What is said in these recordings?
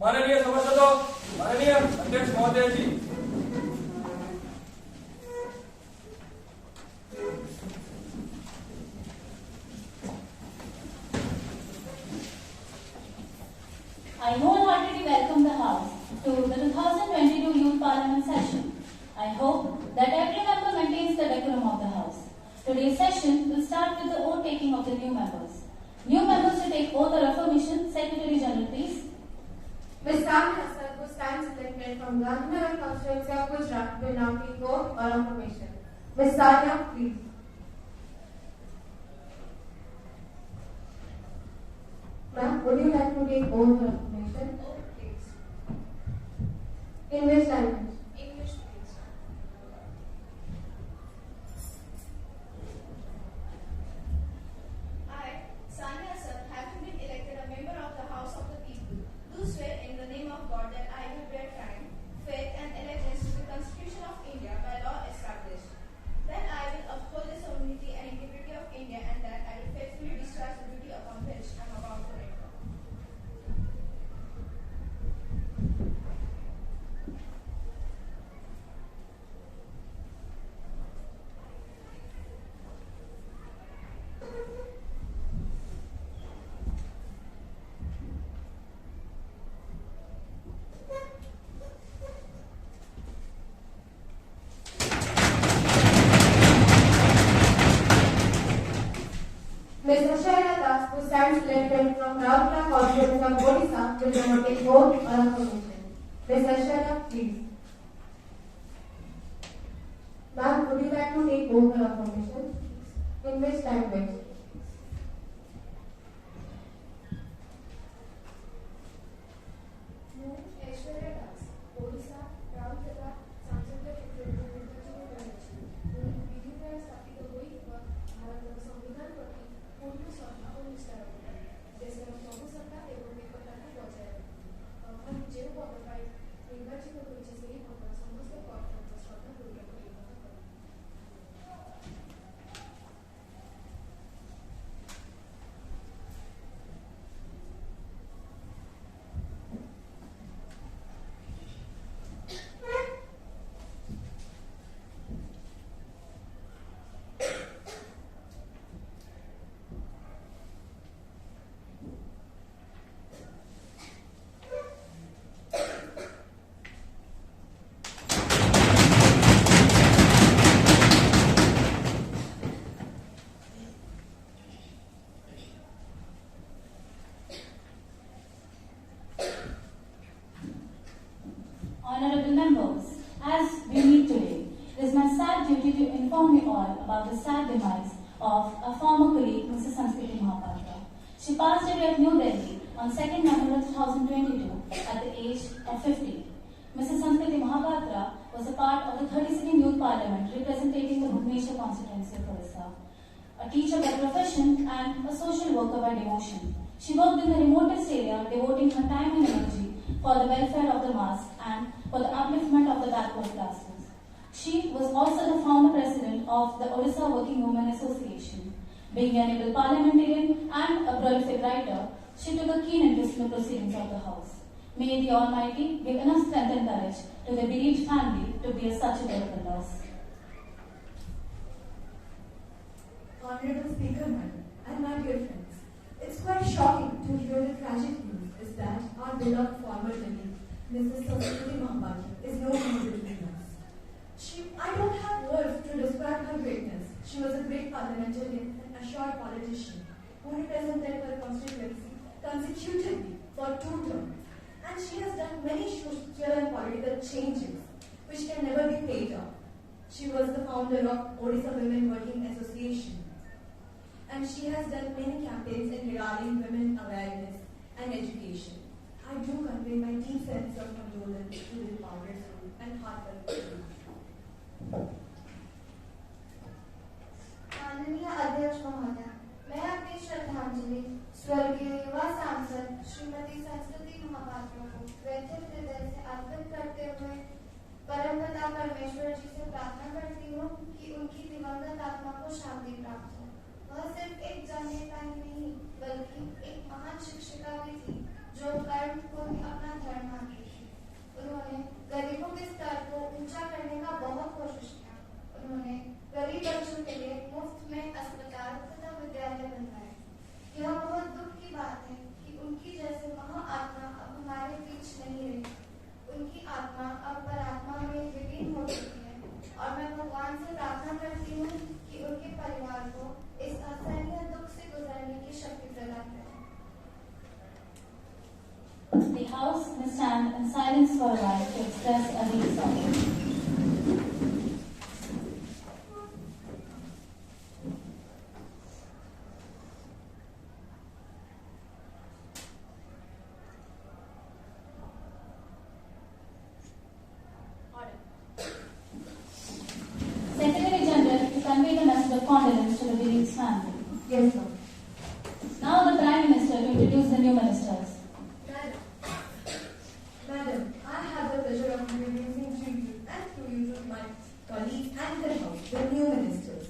माननीय सभासदों, माननीय अध्यक्ष महोदय जी, I wholeheartedly welcome the House to the 2022 Youth Parliament session. I hope that every member maintains the decorum of the House. Today's session will start with the oath taking of the new members. New members to take oath or affirmation. Secretary General, please. Ms. Sania Asad, who stands elected from Gandhinagar constituency of Gujarat, will now take oath or affirmation. Ms. Sania, please. Ma'am, would you like to take oath or affirmation? Oath, please. In which language? English, please. I, Sania Asad, having been elected a member of the House of the People, do swear in the name of God that I will bear true faith and allegiance to the Constitution of India by law established. That I will uphold the sovereignty and integrity of India, and that I will faithfully discharge the duty upon which I am about to enter. Ms. Ashaya Das, who stands elected from Raurkela constituency of Odisha, will now take oath or affirmation. Ms. Ashaya, please. Ma'am, would you like to take oath or affirmation? In which language? ମୁଁ ଐଶ୍ୱର୍ଯ୍ୟା ଦାସ ଓଡ଼ିଶା ରାଉରକେଲା ସାଂସଦ କ୍ଷେତ୍ରରୁ ନିର୍ବାଚିତ ହୋଇଅଛି। ମୁଁ ବିଧି ଦ୍ୱାରା ସ୍ଥାପିତ ହୋଇଥିବା ଭାରତର ସମ୍ବିଧାନ ପ୍ରତି ପୂର୍ଣ୍ଣ ଶ୍ରଦ୍ଧା ଓ ନିଷ୍ଠା ରଖିବି। ଦେଶର ସବୁ ସତ୍ତା ଏବଂ ଏକତାକୁ ବଜାୟ ରଖିବି। ମୁଁ ଯେଉଁ ପଦ ପାଇଁ ନିର୍ବାଚିତ ହୋଇଛି ସେହି ପଦର ସମସ୍ତ କର୍ତ୍ତବ୍ୟ ଶ୍ରଦ୍ଧାପୂର୍ବକ ନିର୍ବାହ କରିବି। Honorable members, as we meet today, it is my sad duty to inform you all about the sad demise of a former colleague, Mrs. Sanskriti Mahapatra. She passed away at New Delhi on 2nd November 2022 at the age of 50. Mrs. Sanskriti Mahapatra was a part of the 32nd Youth Parliament representing the Bhubaneswar constituency of Odisha. A teacher by profession and a social worker by devotion. She worked in the remotest area, devoting her time and energy for the welfare of the mass and for the upliftment of the backward classes. She was also the founder president of the Odisha Working Women Association. Being an able parliamentarian and a prolific writer, she took a keen interest in the proceedings of the House. May the Almighty give enough strength and courage to the bereaved family to bear such a terrible loss. Honorable Speaker, Madam, and my dear friends, it's quite shocking to hear the tragic news is that our beloved former colleague, Mrs. Sanskriti Mahapatra, is no longer between us. I don't have words to describe her greatness. She was a great parliamentarian and a sharp politician who represented her constituency consecutively for 2 terms. And she has done many social and political changes which can never be paid off. She was the founder of Odisha Women Working Association. And she has done many campaigns in regarding women awareness and education. I do convey my deep sense of condolence to the founder's soul and heartfelt tribute. माननीय अध्यक्ष महोदय, मैं अपनी श्रद्धांजलि स्वर्गीय युवा सांसद श्रीमती संस्कृति महापात्रा को व्यथित हृदय से अर्पित करते हुए परमपिता परमेश्वर जी से प्रार्थना करती हूँ कि उनकी दिवंगत आत्मा को शांति प्राप्त हो। वह सिर्फ एक जननेता ही नहीं बल्कि एक महान शिक्षिका भी थी जो कर्म को ही अपना धर्म in silence for a while to express a deep sorrow. Secretary General to convey the message of condolence to the bereaved family. Yes, sir. Now the Prime Minister to introduce the new ministers. Madam, I have the pleasure of introducing to you and through you to my colleagues and the House, the new ministers.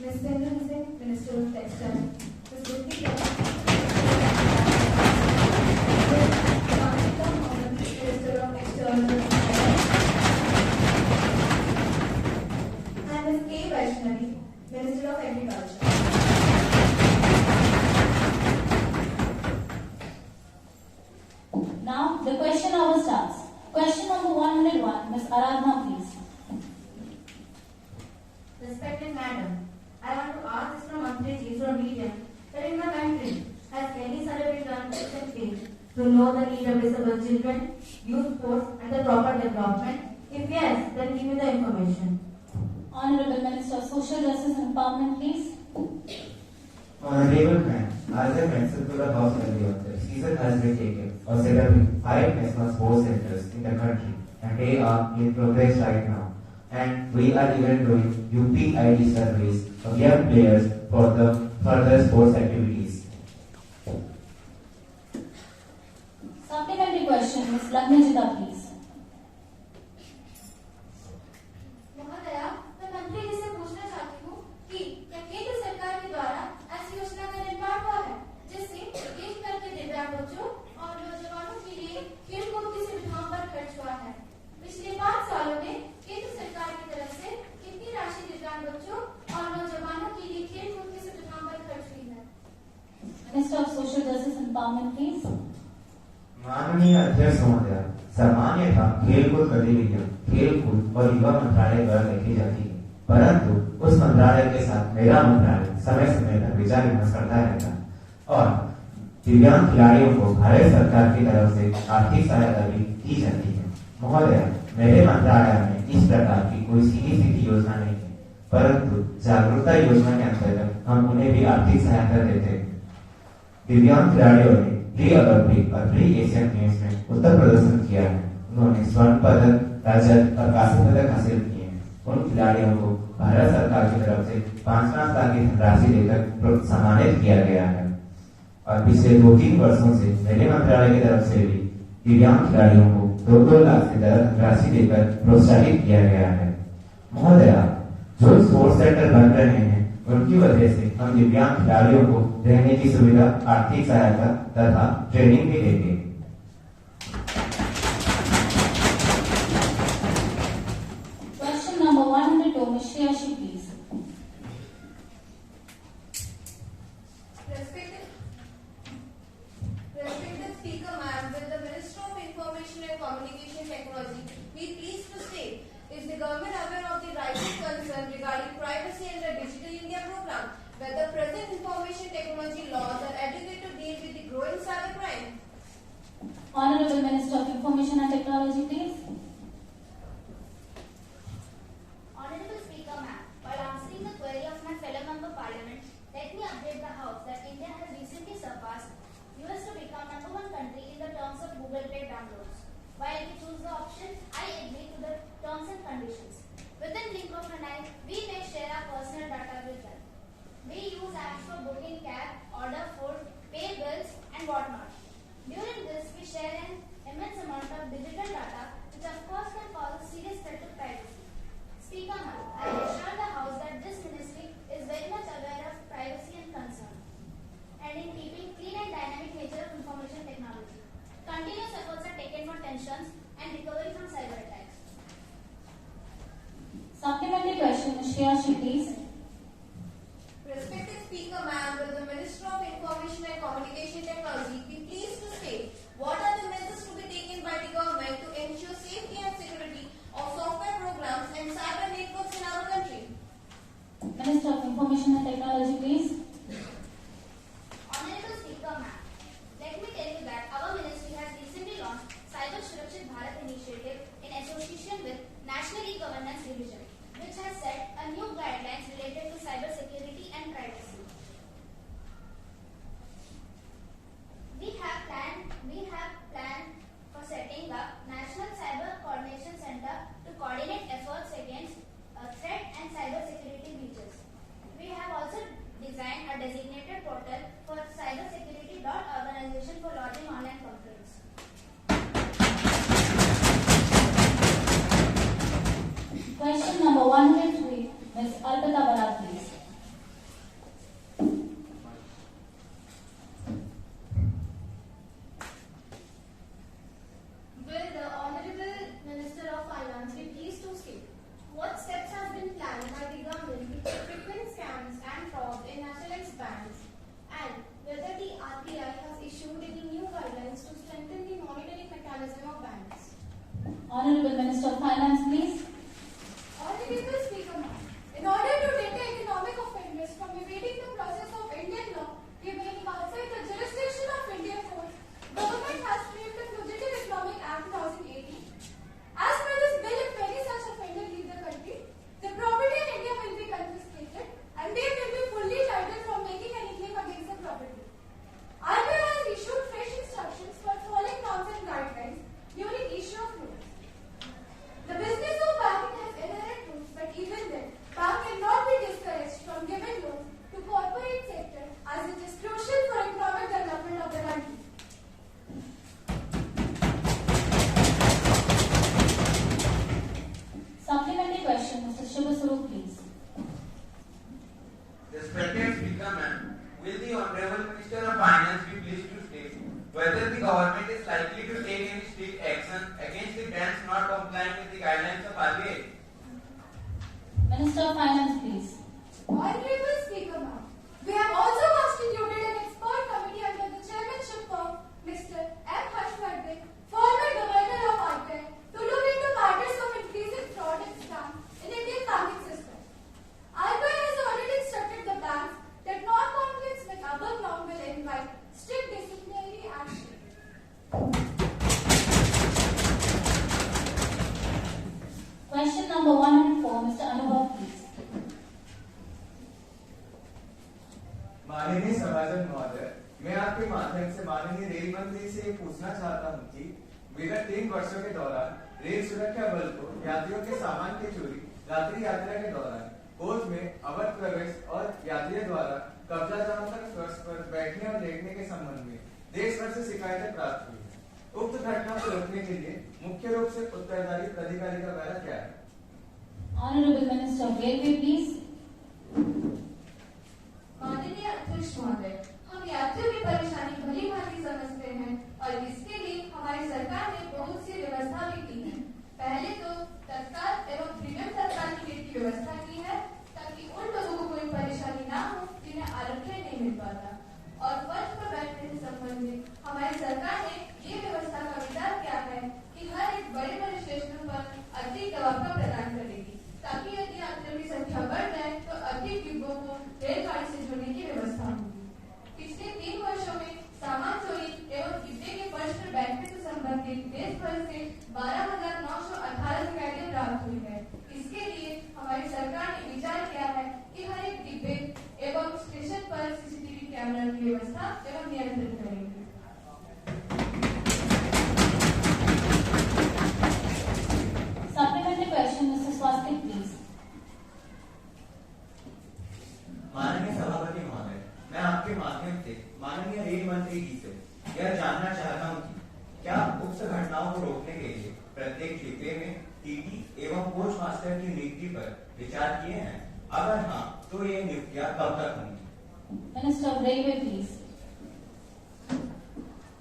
Ms. Simran Singh, Minister of Textile, Ms. Ruti Minister of External Affairs, and Ms. K. Vaishnavi, Minister of Agriculture. Now the question hour starts. Question number 101, Ms. Aradhana, please. Respected Madam, I want to ask this from Mantri from media that in my country, has any survey been done to know the need of disabled children, youth sports, and the proper development? If yes, then give me the information. Honorable Minister of Social Justice and Empowerment, please. Honorable friend, as I mentioned to the House earlier, the season has been taken or set up 5 national sports centers in the country, and they are in progress right now. And we are even doing UPID surveys of young players for the further sports activities. Supplementary question, Ms. Lagnajita, please. महोदया, मैं मंत्री जी से पूछना चाहती हूँ कि क्या केंद्र सरकार के द्वारा ऐसी योजना का निर्माण हुआ है जिससे देश भर के दिव्यांग बच्चों और नौजवानों के लिए खेलकूद की सुविधाओं पर खर्च हुआ है। पिछले 5 सालों में केंद्र सरकार की तरफ से कितनी राशि दिव्यांग बच्चों और नौजवानों के लिए खेलकूद की सुविधाओं पर खर्च हुई है? Minister of Social Justice and Empowerment, please. माननीय अध्यक्ष महोदय, सामान्यतः खेलकूद गतिविधियां खेलकूद और युवा मंत्रालय द्वारा देखी जाती है, परंतु उस मंत्रालय के साथ मेरा मंत्रालय समय समय पर विचार विमर्श करता रहता है और दिव्यांग खिलाड़ियों को भारत सरकार की तरफ से आर्थिक सहायता भी की जाती है। महोदय, मेरे मंत्रालय में इस प्रकार की कोई सीधी सीधी योजना नहीं है, परंतु जागरूकता योजना के अंतर्गत हम उन्हें भी आर्थिक सहायता देते हैं। दिव्यांग खिलाड़ियों ने प्री ओलंपिक और प्री एशियन गेम्स में उत्तर प्रदर्शन किया है। उन्होंने स्वर्ण पदक, रजत और कांस्य पदक हासिल किए हैं। उन खिलाड़ियों को भारत सरकार की तरफ से 5-5 लाख की धनराशि देकर सम्मानित किया गया है और पिछले 2-3 वर्षों से मेरे मंत्रालय की तरफ से भी दिव्यांग खिलाड़ियों को 2-2 लाख से ज्यादा धनराशि देकर प्रोत्साहित किया गया है। महोदया, जो स्पोर्ट्स सेंटर बन रहे हैं उनकी वजह से हम दिव्यांग खिलाड़ियों को रहने की सुविधा, आर्थिक सहायता तथा ट्रेनिंग भी देंगे। Question number 102, Ms. Shreyashi, please. Respected Speaker, ma'am, will the Minister of Information and Communication Technology be pleased to state, is the government aware of the rising concern regarding privacy and the Digital India program, where the present information technology laws are adequate to deal with the growing cybercrime? Honorable Minister of Information and Technology, please. Honorable Speaker, ma'am, while answering the query of my fellow member parliament, let me update the House that India has recently surpassed US to become #1 country in the terms of Google Play downloads. While we choose the option, I agree to the terms and conditions. Within blink of an eye, we may share our personal data with them. We use apps for booking cab, order food, pay bills, and whatnot. During this, we share an immense amount of digital data, which of course can cause a serious threat to privacy. Speaker ma'am, I assure the House that this ministry is very much aware of privacy and concern, and in keeping clean and dynamic nature of information technology. Continuous efforts are taken for tensions and recovery from cyber attacks. Supplementary question, Ms. Shreyashi, please. Respected Speaker, ma'am, will the Minister of Information and Communication Technology be pleased to state what are the measures to be taken by the government to ensure safety and security of software programs and cyber networks in our country? Minister of Information and Technology, please. Honorable Speaker ma'am, let me tell you that our ministry has recently launched Cyber Suraksha be pleased to state whether the government is likely to take any strict action against the banks not complying with the guidelines of RBI. Minister of Finance, please. Honorable Speaker, ma'am, we have also constituted an expert committee under the chairmanship of Mr. M. Harshvardhan, former Governor of RBI, to look into matters of increasing fraud and scam in Indian banking system. RBI has already instructed the banks that non-conflicts with above ground will invite strict disciplinary action. Question number 104, Mr. Anubhav, please. माननीय सभासद महोदय, मैं आपके माध्यम से माननीय rail मंत्री से ये पूछना चाहता हूँ कि विगत 3 वर्षों के दौरान रेल सुरक्षा बल को यात्रियों के सामान की चोरी, रात्रि यात्रा के दौरान कोच में अवैध प्रवेश और यात्रियों द्वारा कब्जा जमाकर फर्श पर बैठने और लेटने के संबंध में देश भर से शिकायतें प्राप्त हुई है। उक्त घटना को रोकने के लिए मुख्य रूप से उत्तरदायी प्राधिकारी का दायरा क्या है? Honorable Minister of Railway, please. माननीय अध्यक्ष महोदय, हम यात्रियों की परेशानी भली भांति समझते हैं और इसके लिए हमारी सरकार ने बहुत सी व्यवस्था भी की है। पहले तो तत्काल एवं प्रीमियम तत्काल टिकट की व्यवस्था की है ताकि उन लोगों को कोई परेशानी ना हो जिन्हें आरक्षण नहीं मिल पाता। और फर्श पर बैठने से संबंधित हमारी सरकार ने ये व्यवस्था का विचार किया है कि हर एक बड़े बड़े स्टेशनों पर अधिक दबाव प्रदान करेगी ताकि यदि यात्रियों की संख्या बढ़ जाए तो अधिक डिब्बों को रेलगाड़ी से जोड़ने की व्यवस्था होगी। पिछले 3 वर्षों में सामान चोरी एवं डिब्बे के फर्श पर बैठने से संबंधित देश भर से 12,918 शिकायतें प्राप्त हुई है। इसके लिए हमारी सरकार ने विचार किया है कि हर एक डिब्बे एवं स्टेशन पर सीसीटीवी कैमरा की व्यवस्था एवं नियंत्रण करेंगे। Supplementary question, Mr. Swastik, please. माननीय सभापति महोदय, मैं आपके माध्यम से माननीय रेल मंत्री जी से यह जानना चाहता हूँ कि क्या उक्त घटनाओं को रोकने के लिए प्रत्येक डिब्बे में टीटी एवं कोच मास्टर की नियुक्ति पर विचार किए हैं? अगर हाँ, तो ये नियुक्तियां कब तक होंगी? Minister of Railway, please.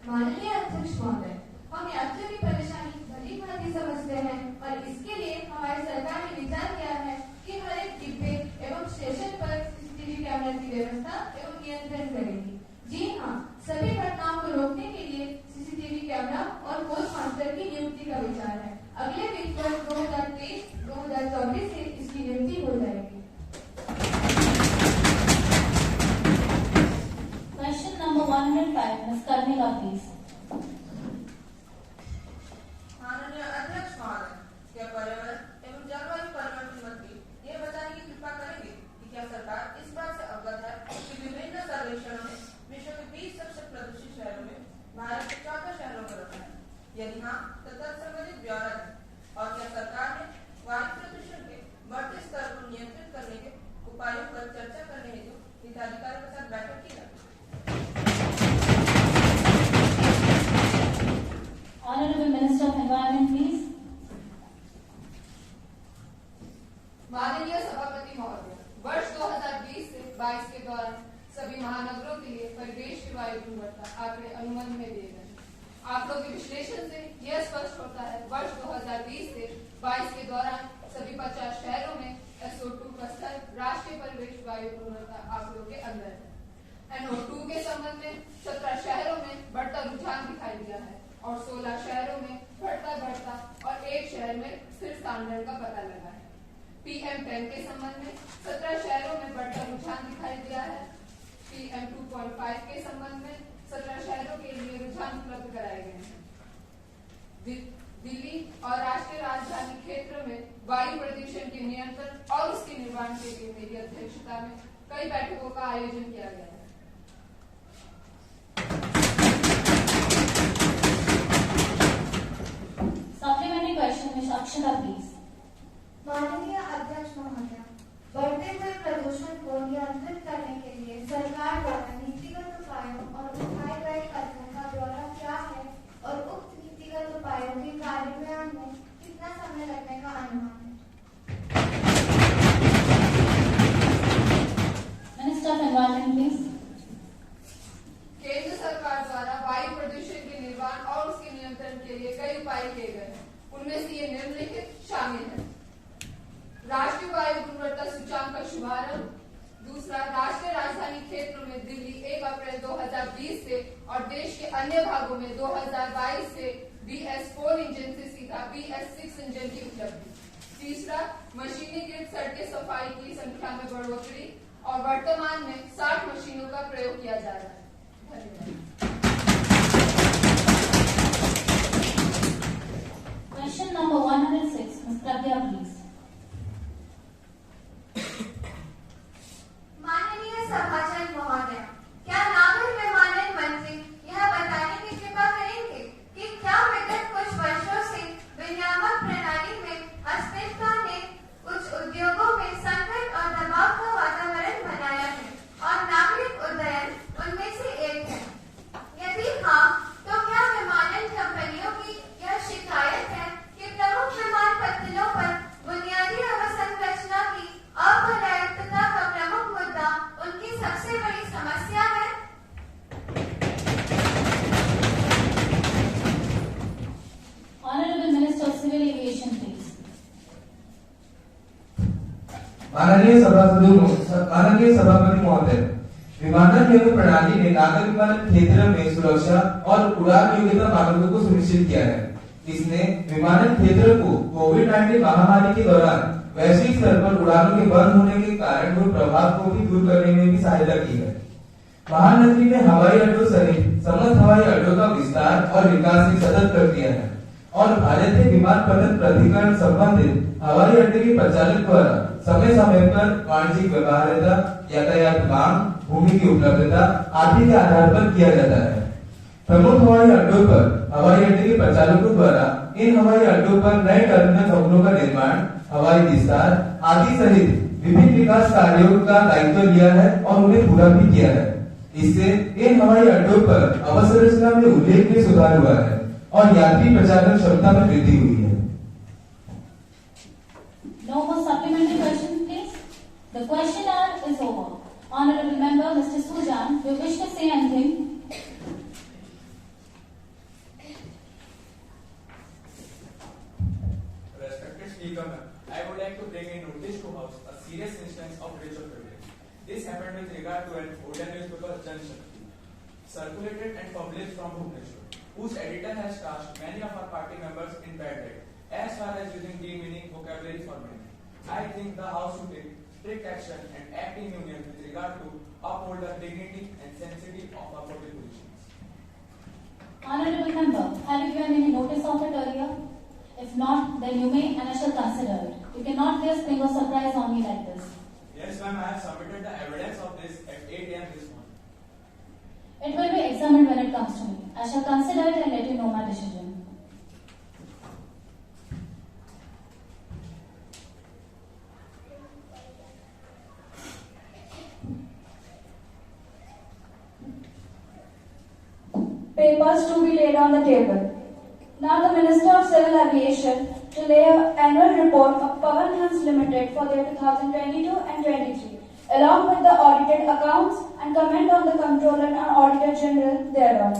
माननीय अध्यक्ष महोदय, हम यात्रियों की परेशानी भली भांति समझते हैं और इसके लिए हमारी सरकार ने विचार किया है कि हर एक डिब्बे एवं स्टेशन पर सीसीटीवी कैमरा की व्यवस्था एवं नियंत्रण करेगी। जी हाँ, सभी घटनाओं को रोकने के लिए सीसीटीवी कैमरा और कोच मास्टर की नियुक्ति का विचार है। अगले वित्त वर्ष 2023-2024 से इसकी नियुक्ति हो जाएगी। Question number 105, Ms. Karnika, please. माननीय अध्यक्ष महोदय, क्या पर्यावरण एवं जलवायु परिवर्तन मंत्री ये बताने की कृपा करेंगे कि क्या सरकार इस बात से अवगत है कि विभिन्न सर्वेक्षणों में विश्व के 20 सबसे प्रदूषित शहरों में भारत के 14 शहरों को रखा है? यदि हाँ, तो तत्संबंधित ब्यौरा है। और क्या सरकार ने वायु प्रदूषण के बढ़ते स्तर को नियंत्रित करने के उपायों पर चर्चा करने हेतु हिताधिकारियों के साथ बैठक की है? Honorable Minister of Environment, please. माननीय सभापति महोदय, वर्ष 2020 से 22 के दौरान सभी महानगरों के लिए परिवेश की वायु गुणवत्ता आंकड़े अनुबंध में दिए गए। आंकड़ों के विश्लेषण से यह स्पष्ट होता है वर्ष 2020 से 22 के दौरान सभी 50 शहरों में SO2 का स्तर राष्ट्रीय परिवेश वायु गुणवत्ता आंकड़ों के अंदर है। NO2 के संबंध में 17 शहरों में बढ़ता रुझान दिखाई दिया है और 16 शहरों में बढ़ता और 1 शहर में स्थिर स्टैंडर्ड का पता लगा है। PM10 के संबंध में 17 शहरों में बढ़ता रुझान दिखाई दिया है। PM2.5 के संबंध में 17 शहरों के लिए रुझान उपलब्ध कराए गए हैं। दिल्ली और राष्ट्रीय राजधानी क्षेत्र में वायु प्रदूषण के नियंत्रण और उसके निर्वहन के लिए मेरी अध्यक्षता में कई बैठकों का आयोजन किया गया है। Supplementary question, Ms. Akshata, please. माननीय अध्यक्ष महोदय, बढ़ते हुए प्रदूषण को नियंत्रित करने के लिए सरकार द्वारा नीतिगत उपायों और उठाए गए कदमों का ब्यौरा क्या है और उक्त नीतिगत उपायों के कार्यान्वयन में कितना समय लगने का अनुमान है? Minister of Environment, please. केंद्र सरकार जिनमें से ये निम्नलिखित शामिल है। राष्ट्रीय वायु गुणवत्ता सूचांक का शुभारंभ। दूसरा, राष्ट्रीय राजधानी क्षेत्र में दिल्ली 1 अप्रैल 2020 से और देश के अन्य भागों में 2022 से BS4 इंजन से सीधा BS6 इंजन की उपलब्धि। तीसरा, मशीनीकृत सड़कें सफाई की संख्या में बढ़ोतरी और वर्तमान में 60 मशीनों का प्रयोग किया जा रहा है। धन्यवाद। Question number 106, Ms. Pragya, please. माननीय सभासद महोदय, क्या नागरिक विमानन मंत्री यह बताने की कृपा करेंगे कि क्या विगत कुछ वर्षों से विनियामक प्रणाली में अस्थिरता ने कुछ उद्योगों में संकट और दबाव का वातावरण बनाया है और नागरिक उड्डयन उनमें से एक है? यदि हाँ, तो क्या विमानन कंपनियों की यह शिकायत है कि प्रमुख विमानपत्तनों पर बुनियादी अवसंरचना की अपर्याप्तता का प्रमुख मुद्दा उनकी सबसे बड़ी समस्या है? Honorable Minister of Civil Aviation, please. माननीय सभापति महोदय, विमानन नियम प्रणाली ने नागर विमानन क्षेत्र में सुरक्षा और उड़ान योग्यता मानकों को सुनिश्चित किया है। इसने विमानन क्षेत्र को कोविड-19 महामारी के दौरान वैश्विक स्तर पर उड़ानों के बंद होने के कारण हुए प्रभाव को भी दूर करने में भी सहायता की है। प्रधानमंत्री ने हवाई अड्डों सहित समस्त हवाई अड्डों का विस्तार और विकास में सतत कर दिया है और भारतीय विमानपत्तन प्राधिकरण संबंधित हवाई अड्डे के प्रचालक द्वारा समय समय पर वाणिज्यिक व्यवहार्यता, यातायात मांग, भूमि की उपलब्धता आदि के आधार पर किया जाता है। प्रमुख हवाई अड्डों पर हवाई अड्डे के प्रचालकों द्वारा इन हवाई अड्डों पर नए टर्मिनल भवनों का निर्माण, हवाई विस्तार आदि सहित विभिन्न विकास कार्यों का दायित्व लिया है और उन्हें पूरा भी किया है। इससे इन हवाई अड्डों पर अवसंरचना में उल्लेखनीय सुधार हुआ है और यात्री प्रचालन क्षमता में वृद्धि हुई है। No more supplementary questions, please. The question hour is over. Honorable member, Mr. Sujan, you wish to say anything? Respected Speaker, I would like to bring in notice to House a serious instance of breach of privilege. This happened with regard to an older newspaper, Jan Shakti, circulated and published from Bhubaneswar, whose editor has cast many of our party members in bad light, as far as using demeaning vocabulary for men. I think the House should take strict action and act in union with regard to uphold the dignity and sanctity of our public positions. Honorable member, have you given any notice of it earlier? If not, then you may and I shall consider it. You cannot play a spring of surprise on me like this. Yes, ma'am, I have submitted the evidence of this at 8 a.m. this morning. It will be examined when it comes to me. I shall consider it and let you know my decision. Papers to be laid on the table. Now the Minister of Civil Aviation to lay an annual report of Pawan Hans Limited for the year 2022 and 23, along with the audited accounts and comment on the Comptroller and Auditor General thereon.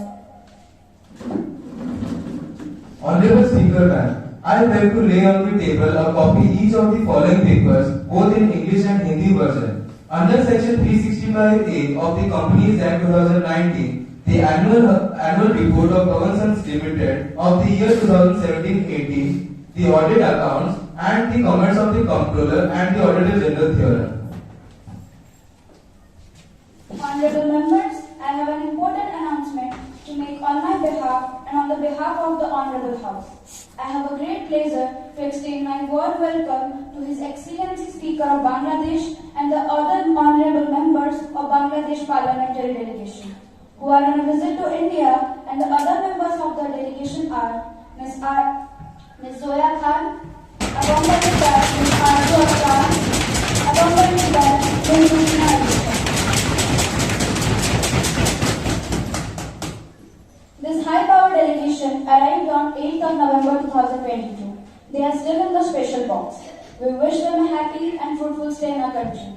Honorable Speaker, ma'am, I beg to lay on the table a copy each of the following papers, both in English and Hindi version. Under Section 365A of the Companies Act 2019, the annual report of Pawan Hans Limited of the year 2017-18, the audit accounts and the comments of the Comptroller and the Auditor General thereon. Honorable members, I have an important announcement to make on my behalf and on the behalf of the Honorable House. I have a great pleasure to extend my warm welcome to His Excellency Speaker of Bangladesh and the other honorable members of Bangladesh Parliamentary Delegation, who are on a visit to India, and the other members of the delegation are Ms. Zoya Khan, accompanied by Ms. Arzu Khan, accompanied by Ms. Krishna Aditya. This high-power delegation arrived on 8th of November 2022. They are still in the special box. We wish them a happy and fruitful stay in our country.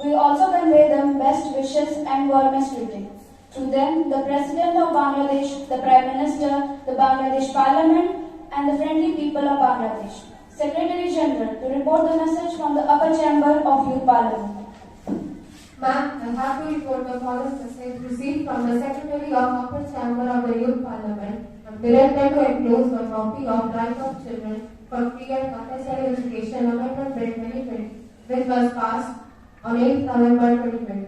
We also convey them best wishes and warmest greetings. To them, the President of Bangladesh, the Prime Minister, the Bangladesh Parliament, and the friendly people of Bangladesh. Secretary General to report the message from the upper chamber of Youth Parliament. Ma'am, I have to report the following message received from the Secretary of Upper Chamber of the Youth Parliament. I'm directed to enclose a copy of Right of Children for Free and Compulsory Education Amendment Bill 2020, which was passed on 8th November 2020.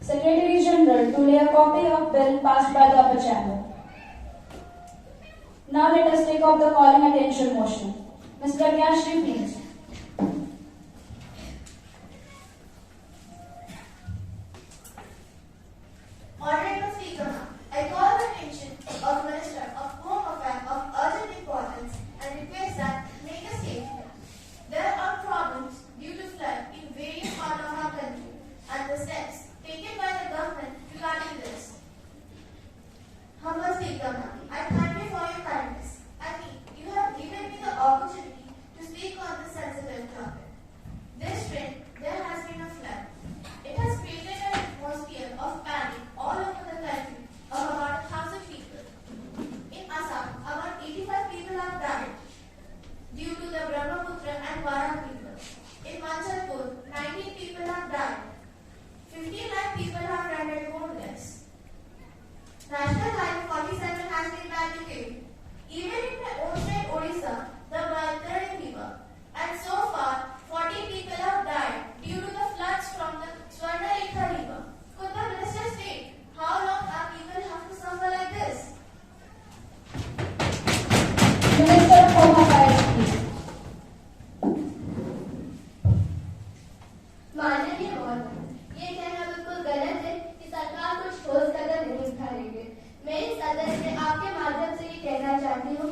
Secretary General to lay a copy of bill passed by the upper chamber. Now let us take up the calling attention motion. Ms. Pragya Shri, please. Honorable Speaker, ma'am, I call the attention of Minister of Home Affairs of urgent importance and request that make a statement. There are problems due to flood in various parts of our country and the steps taken by the government regarding this. Humble Speaker, ma'am, I thank you for your kindness. I think you have given me the opportunity to speak on this sensitive topic. This spring, there has been a flood. It has created an atmosphere of panic all over the country of about 1,000 people. In Assam, about 85 people have died due to the Brahmaputra and Vara river. In Manchalpur, 19 people have died. 15 lakh people have rendered homeless. National Highway 47 has been barricaded. Even in my own state, Odisha, the Baitara river. And so far, 14 people have died due to the floods from the Swarnarekha river. Could the minister state how long our people have to suffer like this? Minister of Home Affairs, please. माननीय महोदय, ये कहना बिल्कुल गलत है कि सरकार कुछ ठोस कदम नहीं उठा रही है। मैं इस सदन में आपके माध्यम से ये कहना चाहती हूँ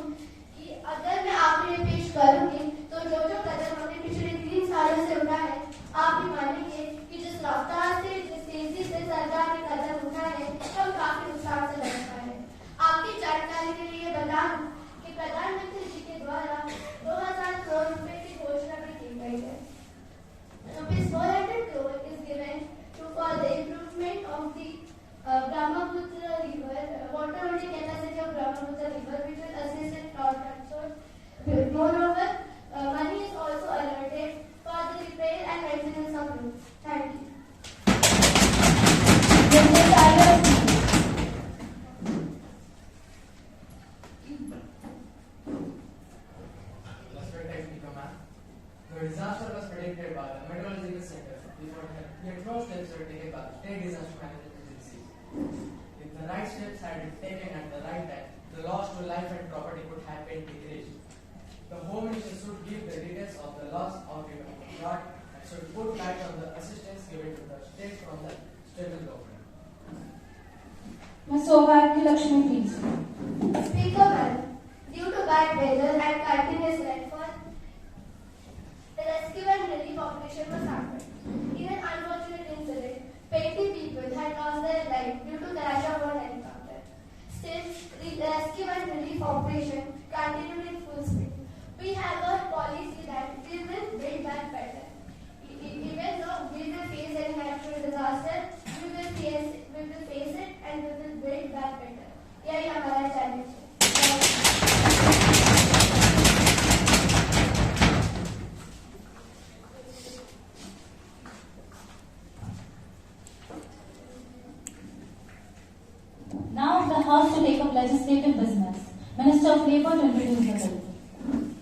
कि अगर मैं आपको ये पेश करूंगी तो जो जो कदम हमने पिछले 3 सालों से उठाए हैं, आप भी मानेंगे कि जिस रफ्तार से जिस तेजी से सरकार ने कदम उठाए हैं, हम काफी उत्साह से लग पाए हैं। आपकी जानकारी के लिए बता दूं कि प्रधानमंत्री जी के द्वारा 2000 करोड़ रुपए की घोषणा भी की गई है। Rupees 400 crore is given for the improvement of the Brahmaputra river, water holding capacity of Brahmaputra river, which will assist in flood control. Moreover, money is also allotted for the repair and maintenance of roads. Thank you. The disaster was predicted by the Meteorological Center before yet no steps were taken by the state disaster management agencies. If the right steps had been taken at the right time, the loss to life and property could have been decreased. The Home Minister should give the details of the loss of the flood and should put light on the assistance given to the state from the state government. Ms. Sohaki Lakshmi, please. Speaker, madam, due to bad weather and continuous rainfall, the rescue and relief operation was hampered. In an unfortunate incident, 20 people had lost their life due to crash of one helicopter. Still, the rescue and relief operation continued in full speed. We have a policy that we will build back better. Even though we will face any natural disaster, we will face it and we will build back better. यही हमारा challenge है. Now the House to take up legislative business. Minister of Labour to introduce the bill.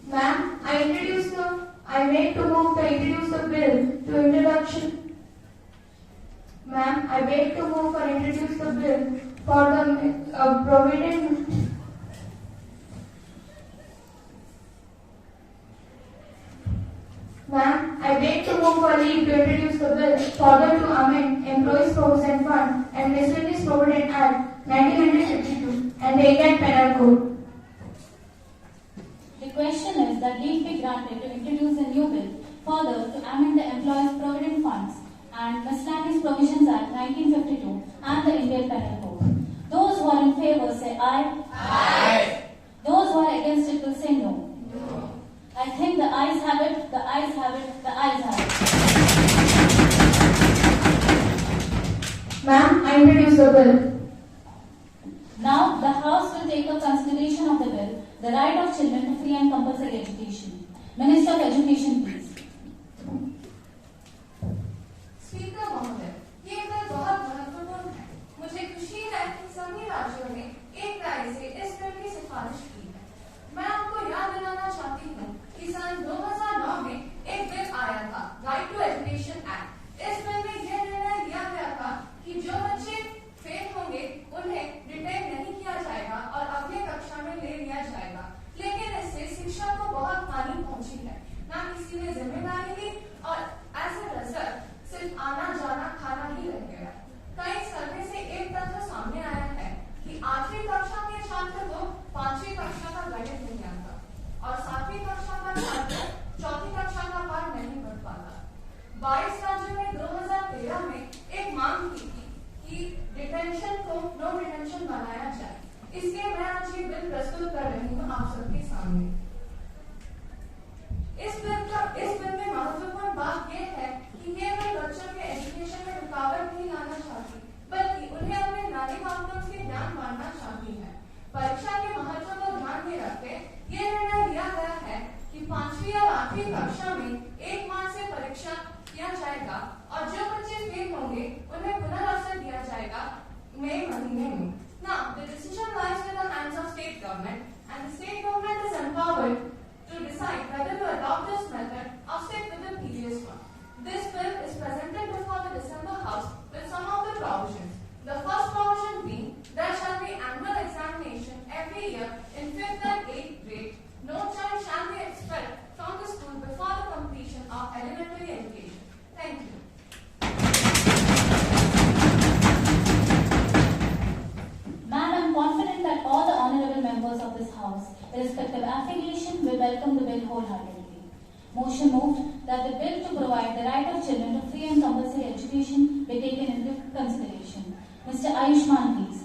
Ma'am, I made to move to introduce the bill to introduction. Ma'am, I beg to move for introduce the bill for the provident. Ma'am, I beg to move for leave to introduce the bill further to amend Employees Provident Fund and Miscellaneous Provident Act 1952 and the Indian Penal Code. The question is that leave be granted to introduce a new bill further to amend the Employees Provident Funds and Miscellaneous Provisions Act 1952 and the Indian Penal Code. Those who are in favor say aye. Aye. Those who are against it will say no. No. I think the ayes have it, the ayes have it, the ayes have it. Ma'am, I introduce the bill. Now, the House will take up consideration of the bill, the right of children to free and compulsory education. Minister of Education, please. Speaker महोदय, ये bill बहुत महत्वपूर्ण है। मुझे खुशी है कि सभी राज्यों ने एक राय से इस बिल की सिफारिश की है। मैं आपको याद दिलाना चाहती हूँ कि सन 2009 में एक बिल आया था, राइट टू एजुकेशन एक्ट। इस बिल में यह निर्णय लिया गया था कि जो बच्चे फेल होंगे उन्हें रिटेन नहीं किया जाएगा और अगली कक्षा में ले लिया जाएगा। लेकिन इससे शिक्षा को बहुत हानि पहुंची है, ना किसी ने जिम्मेदारी ली और एज ए रिजल्ट सिर्फ आना जाना खाना ही रह गया। कई सर्वे से एक तथ्य सामने आया है कि 8वीं कक्षा के छात्र को 5वीं कक्षा का गणित नहीं आता और 7वीं कक्षा का छात्र 4वीं कक्षा का पाठ नहीं पढ़ पाता। 22 राज्यों ने 2013 में एक मांग की थी कि डिटेंशन को नो डिटेंशन बनाया जाए। इसलिए मैं आज ये बिल प्रस्तुत कर रही हूँ आप सबके सामने। इस बिल में महत्वपूर्ण बात यह है कि ये बिल बच्चों के एजुकेशन में रुकावट नहीं लाना चाहती, बल्कि उन्हें अपने नागरिक आउटकम्स के ज्ञान बांटना चाहती है। परीक्षा के महत्व को ध्यान में रखते ये निर्णय लिया गया है कि 5वीं और 8वीं कक्षा में 1 माह से परीक्षा किया जाएगा और जो बच्चे फेल होंगे उन्हें पुनर्अवसर दिया जाएगा मई महीने में। Now, the decision lies in the hands of state government, and the state government is empowered to decide whether to adopt this method or stick with the previous one. This bill is presented before the December House with some of the provisions. The first provision being there shall be annual examination every year in 5th and 8th grade. No child shall be expelled from the school before the completion of elementary education. Thank you. Ma'am, I am confident that all the honorable members of this House, irrespective of affiliation, will welcome the bill wholeheartedly. Motion moved that the bill to provide the right of children to free and compulsory education be taken into consideration. Mr. Ayushman, please.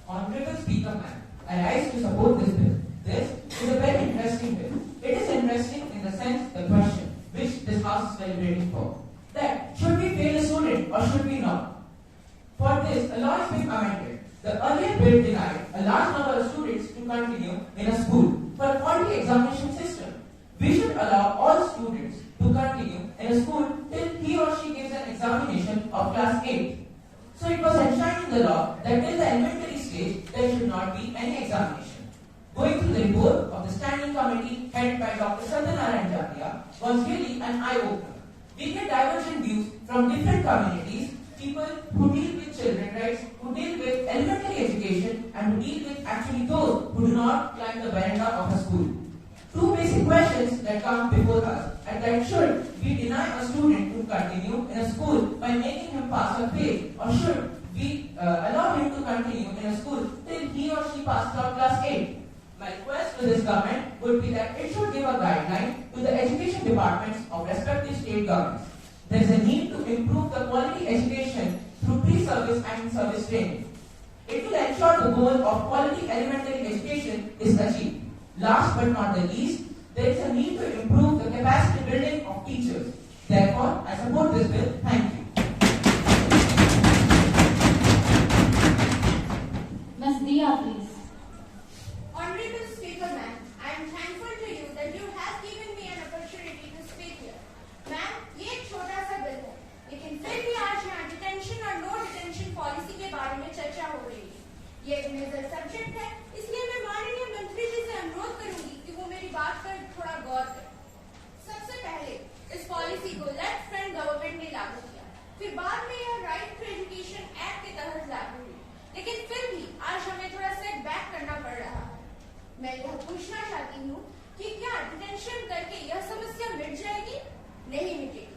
Honorable Speaker, ma'am, I rise to support this bill. This is a very interesting bill. It is interesting in the sense the question which this House is deliberating for. That should we fail a student or should we not? For this, a law is being amended. The earlier bill denied a large number of students to continue in a school for a quality examination system. We should allow all students to continue in a school till he or she gives an examination of class 8. So it was enshrined in the law that till the elementary stage there should not be any examination. Going through the report of the standing committee headed by Dr. Satyanarayan Jatia was really an eye-opener. We get divergent views from different communities, people who deal with children's rights, who deal with elementary education, and who deal with actually those who do not climb the veranda of a school. Two basic questions that come before us, and that should we deny a student to continue in a school by making him pass or fail, or should we allow him to continue in a school till he or she passes out class 8? My request to this government would be that it should give a guideline to the education departments of respective state governments. There is a need to improve the quality education through pre-service and service training. It will ensure the goal of quality elementary education is achieved. Last but not the least, there is a need to improve the capacity building of teachers. Therefore, I support this bill. Thank you. Ms. Dia, please. Honorable Speaker, ma'am, I am thankful to you that you have given me an opportunity to speak here. Ma'am, ये एक छोटा सा bill है, लेकिन फिर भी आज यहाँ डिटेंशन और नो डिटेंशन पॉलिसी के बारे में चर्चा हो रही है। ये एक मेजर सब्जेक्ट है, इसलिए मैं माननीय मंत्री जी से अनुरोध करूंगी कि वो मेरी बात पर थोड़ा गौर करें। सबसे पहले इस पॉलिसी को लेफ्ट फ्रंट गवर्नमेंट ने लागू किया, फिर बाद में यह राइट टू एजुकेशन एक्ट के तहत लागू हुई, लेकिन फिर भी आज हमें थोड़ा सेट बैक करना पड़ रहा है। मैं यह पूछना चाहती हूँ कि क्या डिटेंशन करके यह समस्या मिट जाएगी? नहीं मिटेगी।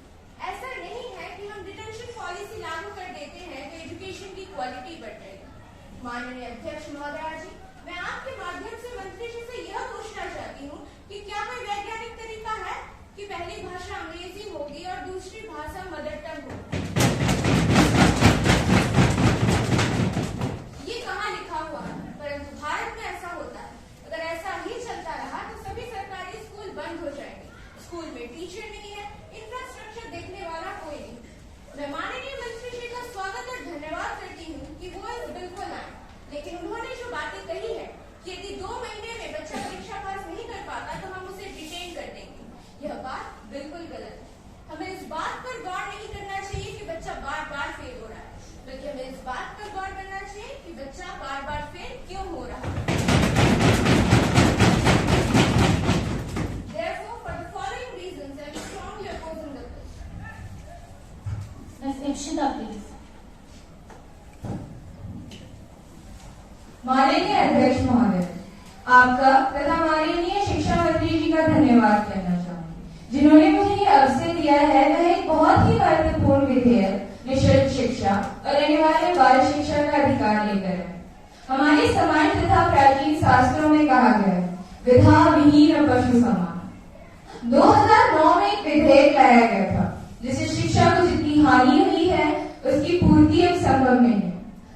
ऐसा नहीं है कि हम डिटेंशन पॉलिसी लागू कर देते हैं तो एजुकेशन की क्वालिटी बढ़ जाएगी। माननीय अध्यक्ष महोदया जी, मैं आपके माध्यम से मंत्री जी से यह पूछना चाहती हूँ कि क्या कोई वैज्ञानिक तरीका है कि पहली भाषा अंग्रेजी होगी और दूसरी भाषा मदर टंग होगी? ये कहाँ लिखा हुआ है? परंतु भारत में ऐसा होता है। अगर ऐसा ही चलता रहा तो सभी सरकारी स्कूल बंद हो जाएंगे। स्कूल में टीचर नहीं है, इंफ्रास्ट्रक्चर देखने वाला कोई नहीं। मैं माननीय मंत्री जी तो क्या हमें इस बात पर गौर करना चाहिए कि बच्चा बार बार फेल क्यों हो रहा है? Therefore, for the following reasons, I am strongly opposing the bill. Ms. Ikshita, please. माननीय अध्यक्ष महोदय, आपका तथा माननीय शिक्षा मंत्री जी का धन्यवाद करना चाहूंगी, जिन्होंने मुझे ये अवसर दिया है। वह एक बहुत ही महत्वपूर्ण विधेयक निःशुल्क शिक्षा और अनिवार्य बाल शिक्षा का अधिकार लेकर है। हमारे समाज तथा प्राचीन शास्त्रों में कहा गया है, विधा विहीन पशु समान। 2009 में एक विधेयक लाया गया था, जिससे शिक्षा को जितनी हानि हुई है उसकी पूर्ति अब संभव नहीं है।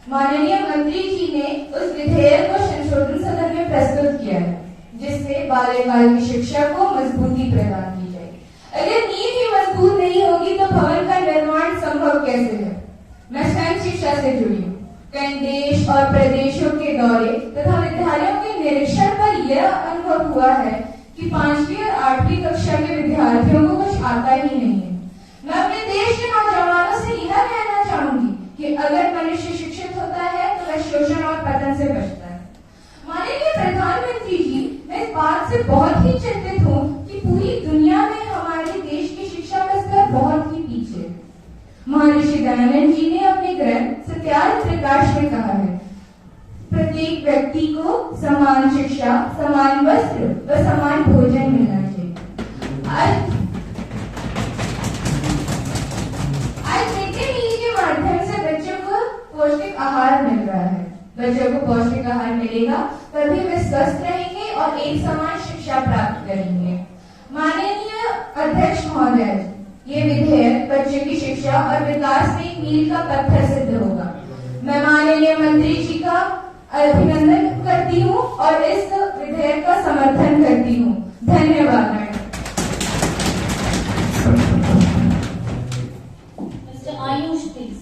माननीय मंत्री जी ने उस विधेयक को संशोधन सदन में प्रस्तुत किया है, जिससे बाल्यकाल की शिक्षा को मजबूती प्रदान की जाएगी। अगर नींव ही मजबूत नहीं होगी तो भवन का निर्माण संभव कैसे है? मैं स्वयं शिक्षा से जुड़ी हूँ। कई देश और प्रदेशों के दौरे तथा विद्यालयों के निरीक्षण पर यह अनुभव हुआ है कि 5वीं और 8वीं कक्षा के विद्यार्थियों को कुछ आता ही नहीं है। मैं अपने देश के नौजवानों से यह कहना चाहूंगी कि अगर मनुष्य शिक्षित होता है तो वह शोषण और पतन से बचता है। माननीय प्रधानमंत्री जी, मैं इस बात से बहुत ही चिंतित हूँ कि पूरी दुनिया में हमारे देश की शिक्षा का स्तर बहुत ही पीछे है। महर्षि दयानंद जी ने अपने ग्रंथ सत्यार्थ प्रकाश में कहा है, प्रत्येक व्यक्ति को समान शिक्षा, समान वस्त्र व समान भोजन मिलना चाहिए। आज मिड डे मील के माध्यम से बच्चों को पौष्टिक आहार मिल रहा है। बच्चों को पौष्टिक आहार मिलेगा तभी वे स्वस्थ रहेंगे और एक समान शिक्षा प्राप्त करेंगे। माननीय अध्यक्ष महोदय, ये विधेयक बच्चों की शिक्षा और विकास में एक मील का पत्थर सिद्ध होगा। मैं माननीय मंत्री जी का अभिनंदन करती हूँ और इस विधेयक का समर्थन करती हूँ। धन्यवाद madam. Mr. Ayush, please.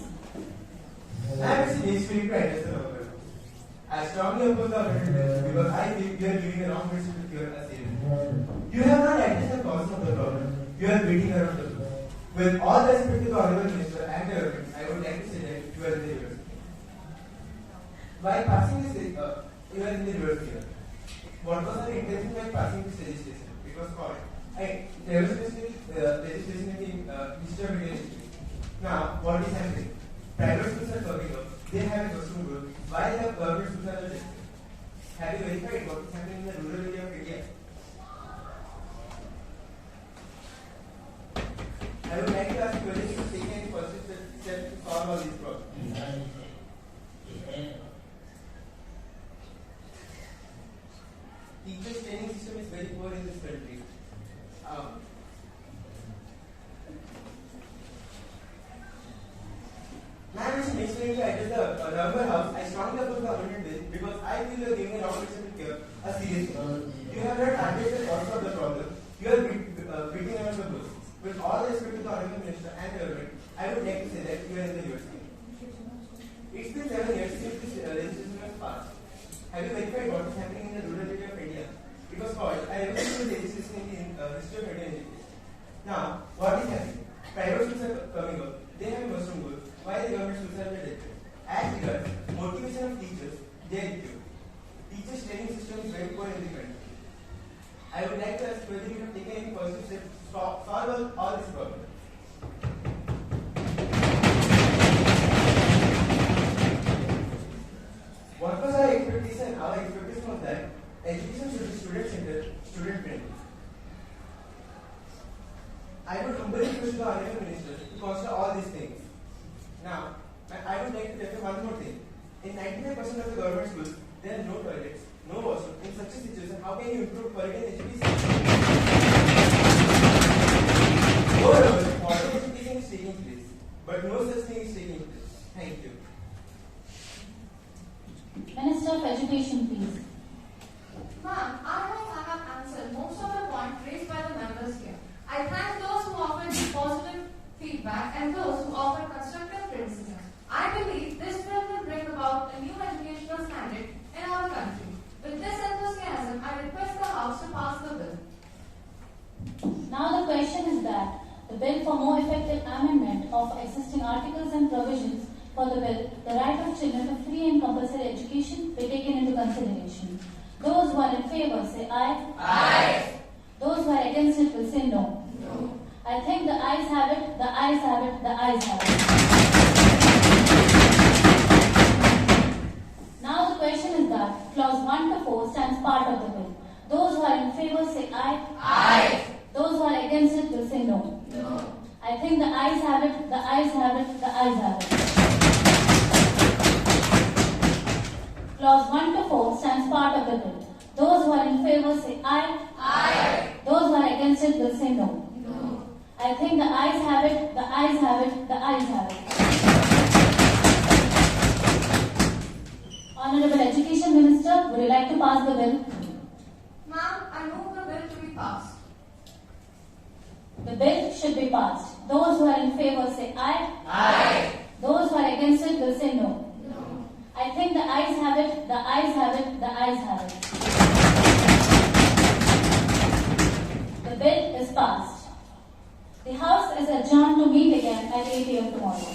I strongly oppose the amendment because I think you are giving a wrong message to cure a serious. You have not addressed the cause of the problem. You are beating around the bush. With all respect to the Honorable Minister and the government, I would like to say that you are in the reverse. By passing this, you are in the reverse here. What was our intention by passing this legislation? It was called legislation in history of Indian history. Now, what is happening? Private schools are coming up. They have a custom rule. Why the government schools are rejected? Have you verified what is happening in the rural area of India? I would like to ask you whether you have taken any positive steps to solve all these problems. Teachers' training system is very poor in this country. Ma'am, it's mentioning I did the rubber house. I strongly oppose the amendment bill because I feel you are giving a wrong message to cure a serious problem. You have not addressed the cause of the problem. You are beating around the bush. With all respect to the Honorable Minister and the government, I would like to say that you are in the university. It's been 7 years since this legislation was passed. Have you verified what is happening in the rural area of India? It was called a revolutionary legislation in the history of Indian education. Now, what is happening? Private schools are coming up. They have a mushroom goal. Why the government schools are rejected? As regards motivation of teachers, they are improved. Teachers' training system is very poor in the country. I would like to ask whether you have taken any positive steps to solve all these problems. What was our expectation? Our expectation was that education should be student-centered, student-friendly. I would humbly request the Honorable Minister to consider all these things. Now, I would like to tell you one more thing. In 95% of the government schools, there are no toilets, no washroom. In such a situation, how can you improve quality in education? Moreover, quality education is taking place, but no such thing is taking place. Thank you. Minister of Education, please. Ma'am, I hope I have answered most of the points raised by the members here. I thank those who offered positive feedback and those who offered constructive criticism. I believe this bill will bring about a new educational standard in our country. With this enthusiasm, I request the House to pass the bill. Now the question is that the bill for more effective amendment of existing articles and provisions for the bill, the right of children to free and compulsory education be taken into consideration. Those who are in favor say aye. Aye. Those who are against it will say no. No. I think the ayes have it, the ayes have it, the ayes have it. Now the question is that clause 1 to 4 stands part of the bill. Those who are in favor say aye. Aye. Those who are against it will say no. No. I think the ayes have it, the ayes have it, the ayes have it. Clause 1 to 4 stands part of the bill. Those who are in favor say aye. Aye. Those who are against it will say no. No. I think the ayes have it, the ayes have it, the ayes have it. Honorable Education Minister, would you like to pass the bill? Ma'am, I move the bill to be passed. The bill should be passed. Those who are in favor say aye. Aye. Those who are against it will say no. No. I think the ayes have it, the ayes have it, the ayes have it. The bill is passed. The House is adjourned to meet again at 8 a.m. tomorrow.